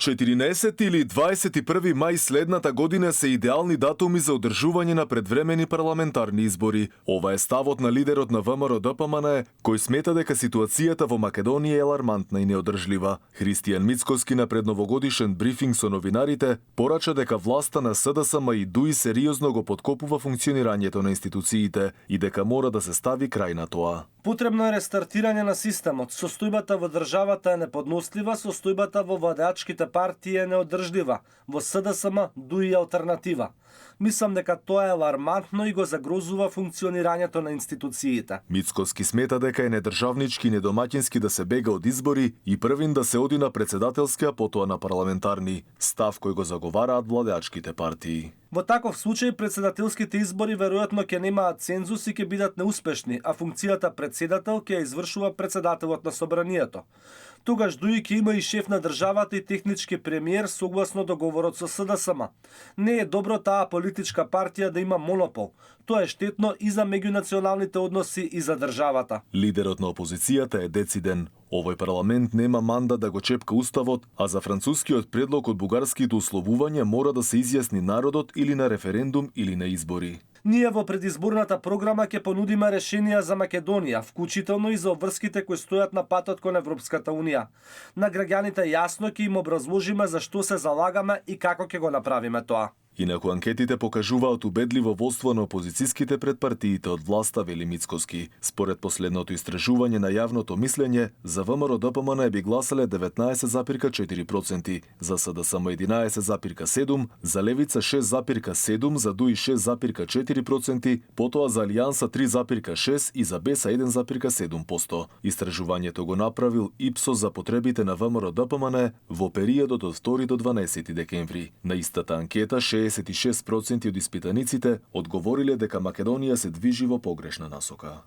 14 или 21 мај следната година се идеални датуми за одржување на предвремени парламентарни избори. Ова е ставот на лидерот на ВМРО-ДПМН, кој смета дека ситуацијата во Македонија е алармантна и неодржлива. Христијан Мицкоски на предновогодишен брифинг со новинарите порача дека власта на СДСМ и ДУИ сериозно го подкопува функционирањето на институциите и дека мора да се стави крај на тоа. Потребно е рестартирање на системот. Состојбата во државата е неподнослива, состојбата во владеачките партии е неодржлива. Во СДСМ ДУИ е алтернатива. Мислам дека тоа е алармантно и го загрозува функционирањето на институциите. Мицкоски смета дека е недржавнички и недомаќински да се бега од избори и првин да се оди на претседателски, а потоа на парламентарни, став кој го заговараат владеачките партии. Во таков случај претседателските избори веројатно ќе немаат цензус и ќе бидат неуспешни, а функцијата претседател ќе ја извршува претседателот на собранието. Тогаш ДУИ ќе има и шеф на државата и технички премиер согласно договорот со СДСМ. Не е добро таа политичка партија да има монопол. Тоа е штетно и за меѓунационалните односи и за државата. Лидерот на опозицијата е дециден. Овој парламент нема мандат да го чепка уставот, а за францускиот предлог од бугарските условувања мора да се изјасни народот или на референдум или на избори. Ние во предизборната програма ќе понудиме решенија за Македонија, вклучително и за обврските кои стојат на патот кон Европската унија. На граѓаните јасно ќе им образложиме за што се залагаме и како ќе го направиме тоа. Инаку анкетите покажуваат убедливо водство на опозицијските пред партиите од власта, вели Мицкоски. Според последното истражување на јавното мислење, за ВМРО-ДПМН би гласале 19,4%, за СДСМ 11,7%, за Левица 6,7%, за ДУИ 6,4%, потоа за Алијанса 3,6% и за БЕСА 1,7%. Истражувањето го направил ИПСОС за потребите на ВМРО-ДПМН во периодот од 2 до 12 декември. На истата анкета 66% од испитаниците одговориле дека Македонија се движи во погрешна насока.